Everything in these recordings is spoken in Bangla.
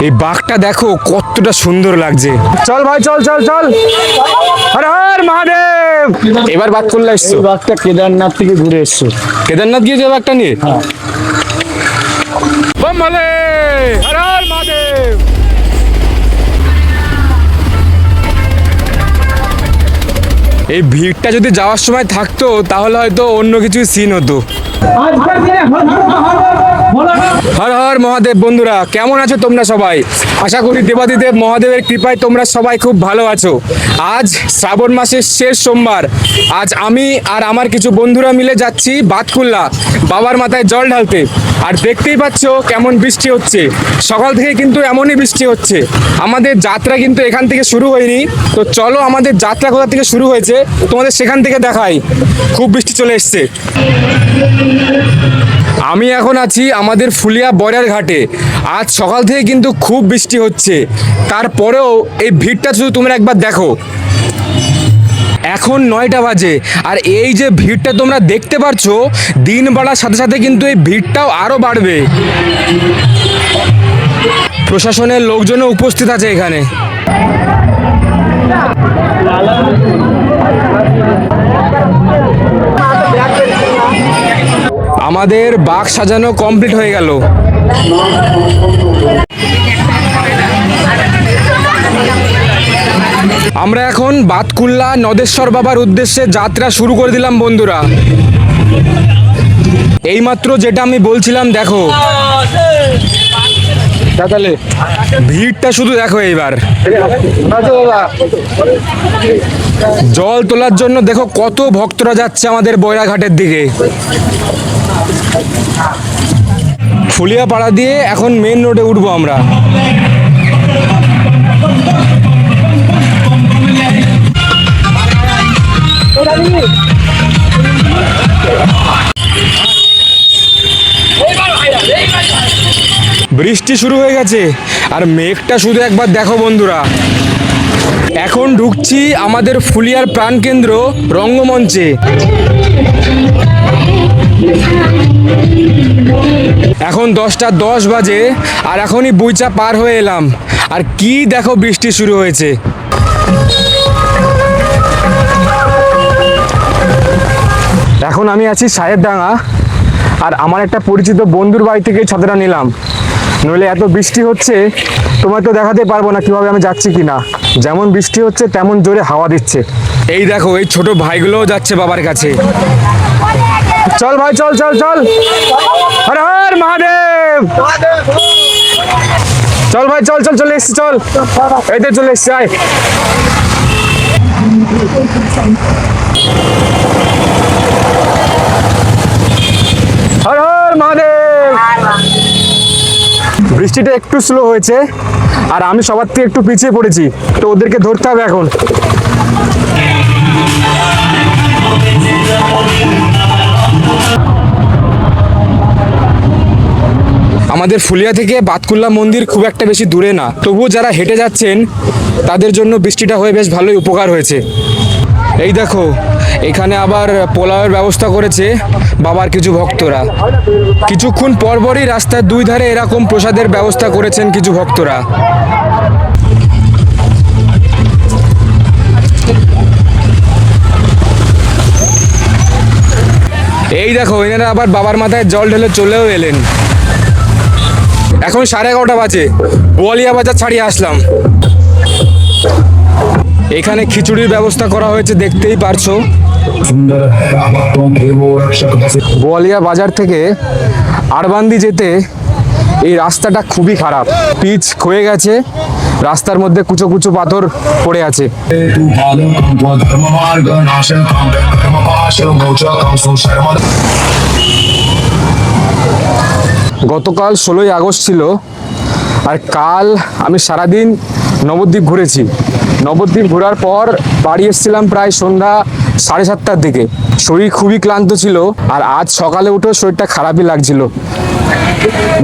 এই বাঘটা দেখো কতটা সুন্দর লাগছে। চল ভাই চল চল চল, হর হর মহাদেব। এবার বাদ করলে এসছো? বাঘটা কেদারনাথ থেকে ঘুরে এসছো। কেদারনাথ গিয়েছে বাঘটা নিয়ে? বম ভোলে, হর হর মহাদেব। এই ভিড়টা যদি যাওয়ার সময় থাকতো তাহলে হয়তো অন্য কিছু সিন হতো। হর হর মহাদেব। বন্ধুরা কেমন আছো তোমরা সবাই? আশা করি দেবাদিদেব মহাদেবের কৃপায় তোমরা সবাই খুব ভালো আছো। আজ শ্রাবণ মাসের শেষ সোমবার। আজ আমি আর আমার কিছু বন্ধুরা মিলে যাচ্ছি বাতকুল্লা বাবার মাথায় জল ঢালতে। আর দেখতেই পাচ্ছ কেমন বৃষ্টি হচ্ছে, সকাল থেকে কিন্তু এমনই বৃষ্টি হচ্ছে। আমাদের যাত্রা কিন্তু এখান থেকে শুরু হয়নি, তো চলো আমাদের যাত্রা কোথা থেকে শুরু হয়েছে তোমাদের সেখান থেকে দেখাই। খুব বৃষ্টি চলে এসছে। আমি এখন আছি আমাদের ফুলিয়া বয়রার ঘাটে। আজ সকাল থেকে কিন্তু খুব বৃষ্টি হচ্ছে, তারপরেও এই ভিড়টা শুধু তোমরা একবার দেখো। এখন 9টা বাজে, আর এই যে ভিড়টা তোমরা দেখতে পারছো, দিন বাড়ার সাথে সাথে কিন্তু এই ভিড়টাও আরো বাড়বে। প্রশাসনের লোকজনও উপস্থিত আছে এখানে। আমাদের বাঘ সাজানো কমপ্লিট হয়ে গেল। আমরা এখন বাতকুল্লা নদেশ্বর বাবার উদ্দেশ্যে যাত্রা শুরু করে দিলাম বন্ধুরা। এইমাত্র যেটা আমি বলছিলাম দেখো, তাহলে ভিড়টা শুধু দেখো। এইবার জল তোলার জন্য দেখো কত ভক্তরা যাচ্ছে আমাদের বয়রাঘাটের দিকে। ফুলিয়াপাড়া দিয়ে এখন মেন রোডে উঠবো আমরা। বৃষ্টি শুরু হয়ে গেছে, আর মেঘটা শুধু একবার দেখো বন্ধুরা। এখন ঢুকছি আমাদের ফুলিয়ার প্রাণকেন্দ্র রঙ্গমঞ্চে। এখন 10টা 10 বাজে, আর এখনই বুইচা পার হয়ে এলাম। আর কি দেখো বৃষ্টি শুরু হয়েছে। এখন আমি আছি সাহেবডাঙ্গা, আর আমার একটা পরিচিত বন্ধুর বাড়ি থেকে ছাতাটা নিলাম। নইলে এত বৃষ্টি হচ্ছে তোমায় তো দেখাতে পারবো না কিভাবে আমি যাচ্ছি কিনা। যেমন বৃষ্টি হচ্ছে তেমন জোরে হাওয়া দিচ্ছে। এই দেখো এই ছোট ভাইগুলোও যাচ্ছে বাবার কাছে। চল ভাই চল চল চল, হর হর মহাদেব। চল ভাই চল চল, চলে এসছি চল, এই তো চলে এসছি। আয় হর হর মহাদেব। বৃষ্টিটা একটু স্লো হয়েছে, আর আমি সবার থেকে একটু পিছিয়ে পড়েছি, তো ওদেরকে ধরতে হবে এখন। আমাদের ফুলিয়া থেকে বাতকুল্লা মন্দির খুব একটা বেশি দূরে না, তবুও যারা হেঁটে যাচ্ছেন তাদের জন্য বৃষ্টিটা হয়ে বেশ ভালোই উপকার হয়েছে। এই দেখো এখানে আবার পোলাওয়ের ব্যবস্থা করেছে বাবার কিছু ভক্তরা। কিছুক্ষণ পরপরই রাস্তার দুই ধারে এরকম প্রসাদের ব্যবস্থা করেছেন কিছু ভক্তরা। এই দেখো এনারা আবার বাবার মাথায় জল ঢেলে চলেও এলেন। এখন 11:30 বাজে, বোয়ালিয়া বাজার ছাড়িয়ে আসলাম। এখানে খিচুড়ির ব্যবস্থা করা হয়েছে, দেখতেই পারছো। বোয়ালিয়া বাজার থেকে আড়বান্দি যেতে এই রাস্তাটা খুবই খারাপ, পিচ ক্ষয়ে গেছে, রাস্তার মধ্যে কুচো কুচো পাথর পড়ে আছে। গতকাল 16ই আগস্ট ছিল, আর কাল আমি সারাদিন নবদ্বীপ ঘুরেছি। নবদ্বীপ ঘোরার পর বাড়ি এসেছিলাম প্রায় সন্ধ্যা 7:30টার দিকে। শরীর খুবই ক্লান্ত ছিল, আর আজ সকালে উঠেও শরীরটা খারাপই লাগছিল।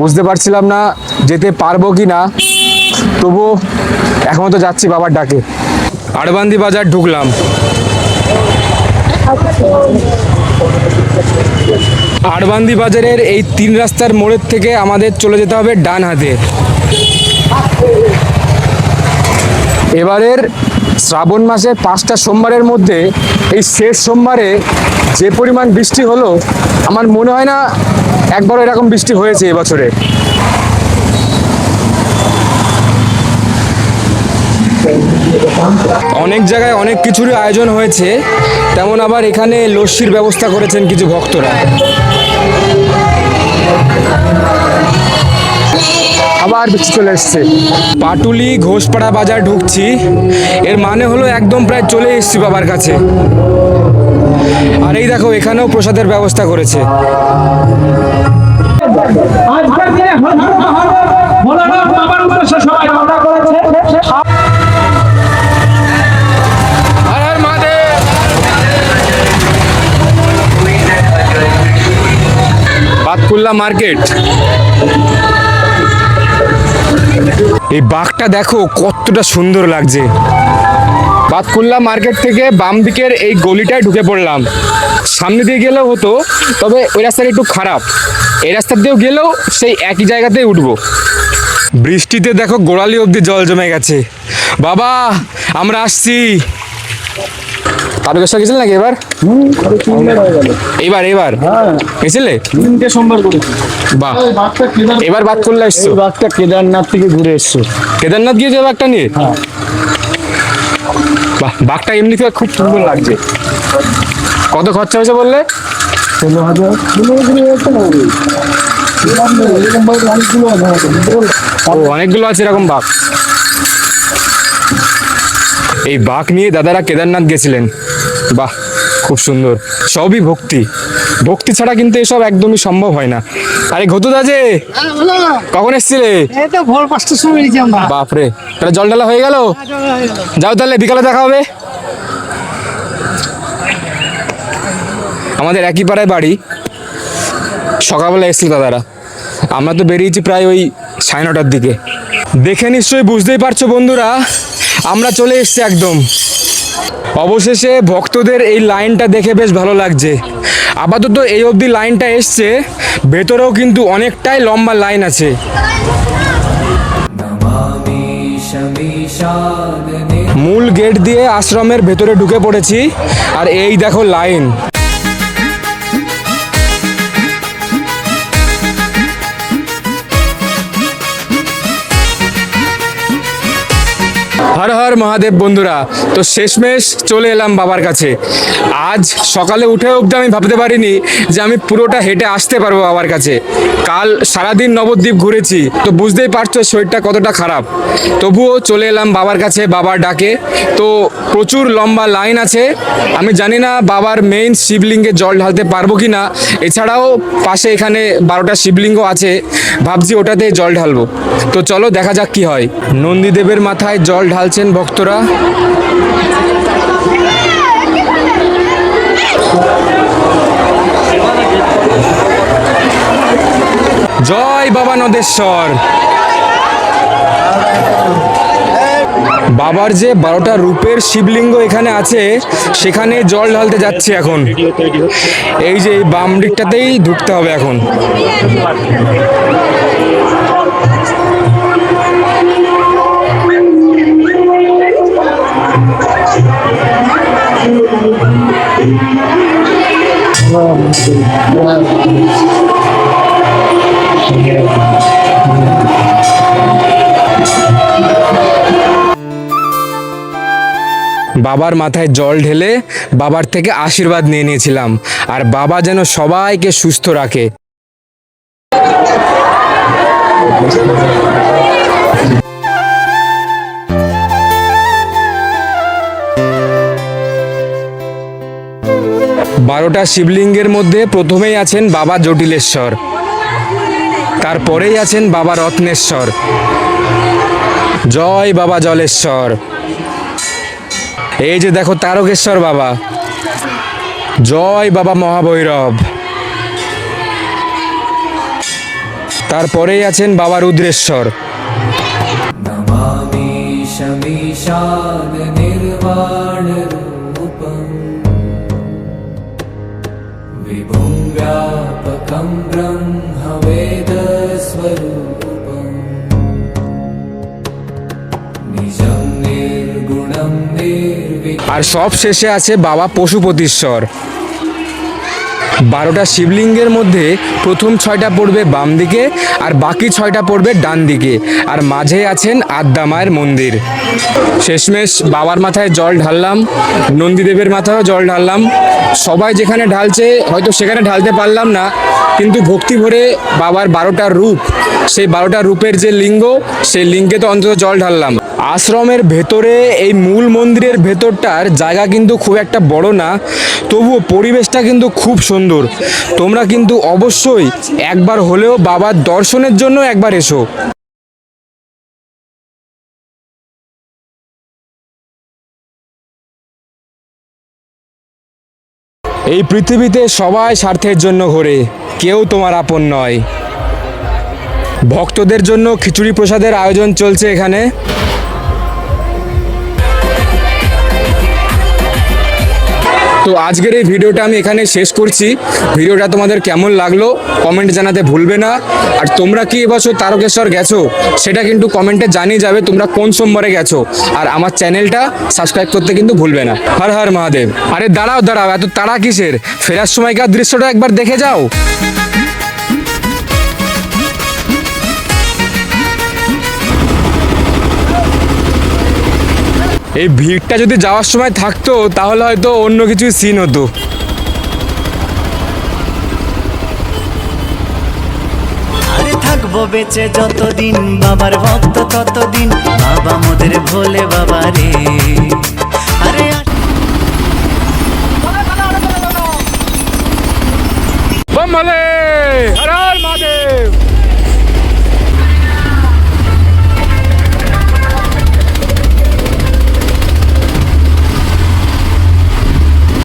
বুঝতে পারছিলাম না যেতে পারবো কি না, তবুও এখন তো যাচ্ছি বাবার ডাকে। আড়বান্দি বাজার ঢুকলাম। আড়বান্দি বাজারের এই 3 রাস্তার মোড়ের থেকে আমাদের চলে যেতে হবে ডান হাতে। এবারের শ্রাবণ মাসের 5টা সোমবারের মধ্যে এই শেষ সোমবারে যে পরিমাণ বৃষ্টি হলো, আমার মনে হয় না একবারও এরকম বৃষ্টি হয়েছে এবছরে। অনেক জায়গায় অনেক কিছুরই আয়োজন হয়েছে, তেমন আবার এখানে লস্যির ব্যবস্থা করেছেন কিছু ভক্তরা। আবার বৃষ্টি চলে এসছে। পাটুলি ঘোষপাড়া বাজার ঢুকছি, এর মানে হলো একদম প্রায় চলে এসছি বাবার কাছে। আর এই দেখো এখানেও প্রসাদের ব্যবস্থা করেছে। আজকের দিনে ভোলানাথ বাবার উদ্দেশ্যে সবাই রওনা করেছে। হর হর মহাদেব। বাতকুল্লা মার্কেট। এই বাঘটা দেখো কতটা সুন্দর লাগছে। বাতকুল্লা মার্কেট থেকে বাম দিকের এই গলিটায় ঢুকে পড়লাম। সামনে দিয়ে গেলেও হতো, তবে ওই রাস্তাটা একটু খারাপ। এই রাস্তা দিয়েও গেলেও সেই একই জায়গাতেই উঠবো। বৃষ্টিতে দেখো গোড়ালি অবধি জল জমে গেছে। বাবা আমরা আসছি। তারকেশ্বর গেছিল নাকি এবার? এবার গেছিলে? 3টে সোমবার করেছি। বাহ, এবার বাতকুল্লা এসছো? এই বাঘটা কেদারনাথ থেকে ঘুরে এসছো। কেদারনাথ গিয়েছে বাঘটা নিয়ে? হ্যাঁ। বাহ, বাঘটা এমনিতে খুব সুন্দর লাগছে। কত খরচা হয়েছে বললে? 16,000 হয়েছে না? এরকম বাঘ অনেকগুলো আছে। ও অনেকগুলো আছে এরকম বাঘ। এই বাঘ নিয়ে দাদারা কেদারনাথ গেছিলেন। বাহ, খুব সুন্দর। সবই ভক্তি, ভক্তি ছাড়া কিন্তু এসব একদমই সম্ভব হয় না। আরে ঘটু দাজে, কখন এসছিলে? এই তো ভোর 5টার সময় বেরিয়েছি আমরা। বাপরে, তাহলে জল ঢালা হয়ে গেল? যাও তাহলে, বিকালে দেখা হবে। আমাদের একই পাড়ায় বাড়ি। সকালবেলা এসেছিল দাদারা, আমরা তো বেরিয়েছি প্রায় ওই 9:30টার দিকে। দেখে নিশ্চয়ই বুঝতেই পারছো বন্ধুরা, আমরা চলে এসেছি একদম। অবশেষে ভক্তদের এই লাইনটা দেখে বেশ ভালো লাগছে। আপাতত এই অবধি লাইনটা এসছে, ভেতরেও কিন্তু অনেকটাই লম্বা লাইন আছে। মূল গেট দিয়ে আশ্রমের ভেতরে ঢুকে পড়েছি, আর এই দেখো লাইন। হর হর মহাদেব বন্ধুরা, তো শেষমেশ চলে এলাম বাবার কাছে। আজ সকালে উঠে অবধি আমি ভাবতে পারিনি যে আমি পুরোটা হেঁটে আসতে পারবো বাবার কাছে। কাল সারাদিন নবদ্বীপ ঘুরেছি, তো বুঝতেই পারছো শরীরটা কতটা খারাপ। তবুও চলে এলাম বাবার কাছে বাবার ডাকে। তো প্রচুর লম্বা লাইন আছে। আমি জানি না বাবার মেইন শিবলিঙ্গে জল ঢালতে পারবো কি না। এছাড়াও পাশে এখানে 12টা শিবলিঙ্গ আছে, ভাবছি ওটাতে জল ঢালবো। তো চলো দেখা যাক কি হয়। নন্দীদেবের মাথায় জল ঢালছেন ভক্তরা। জয় বাবা নদেশ্বর। বাবার যে 12টা রূপের শিবলিঙ্গ এখানে আছে, সেখানে জল ঢালতে যাচ্ছি এখন। এই যে এই বাম দিকটাতেই ঢুকতে হবে এখন। বাবার মাথায় জল ঢেলে বাবার থেকে আশীর্বাদ নিয়ে নিয়েছিলাম, আর বাবা যেন সবাইকে সুস্থ রাখে। বারোটা শিবলিঙ্গের মধ্যে প্রথমেই আছেন বাবা জটিলেশ্বর, তারপরেই আছেন বাবা রত্নেশ্বর। জয় বাবা জলেশ্বর। এই যে দেখো তারকেশ্বর বাবা। জয় বাবা মহাভৈরব। তারপরেই আছেন বাবা রুদ্রেশ্বর। नमामि शमीशान निर्वाण रूपं विभुं व्यापकं ब्रह्मवेद स्वरूपम् निर्विघ्न আর সব শেষে আছে বাবা পশুপতিশ্বর। 12টা শিবলিঙ্গের মধ্যে প্রথম 6টা পড়বে বাম দিকে আর বাকি 6টা পড়বে ডান দিকে, আর মাঝে আছেন আদ্যা মায়ের মন্দির। শেষমেশ বাবার মাথায় জল ঢাললাম, নন্দীদেবের মাথায়ও জল ঢাললাম। সবাই যেখানে ঢালছে হয়তো সেখানে ঢালতে পারলাম না, কিন্তু ভক্তি ভরে বাবার 12টা রূপ, সেই 12টা রূপের যে লিঙ্গ, সেই লিঙ্গে তো অন্তত জল ঢাললাম। আশ্রমের ভেতরে এই মূল মন্দিরের ভেতরটার জায়গা কিন্তু খুব একটা বড় না, তবুও পরিবেশটা কিন্তু খুব সুন্দর। তোমরা কিন্তু অবশ্যই একবার হলেও বাবার দর্শনের জন্য একবার এসো। এই পৃথিবীতে সবাই স্বার্থের জন্য ঘোরে, কেউ তোমার আপন নয়। ভক্তদের জন্য খিচুড়ি প্রসাদের আয়োজন চলছে এখানে। তো আজকের এই ভিডিওটা আমি এখানে শেষ করছি। ভিডিওটা তোমাদের কেমন লাগলো কমেন্ট জানাতে ভুলবে না। আর তোমরা কি এবছর তারকেশ্বর গেছো সেটা কিন্তু কমেন্টে জানিয়ে যাবে তোমরা কোন সোমবারে গেছো। আর আমার চ্যানেলটা সাবস্ক্রাইব করতে কিন্তু ভুলবে না। হর হর মহাদেব। আরে দাঁড়াও দাঁড়াও, এত তাড়া কিসের? ফেরার সময়কার দৃশ্যটা একবার দেখে যাও। এই ভিড়টা যদি যাওয়ার সময় থাকতো তাহলে হয়তো অন্য কিছু সিন হতো। আরে থাকবো বেঁচে যতদিন বাবার ভক্ত ততদিন, বাবা মোদের ভোলে বাবা রে।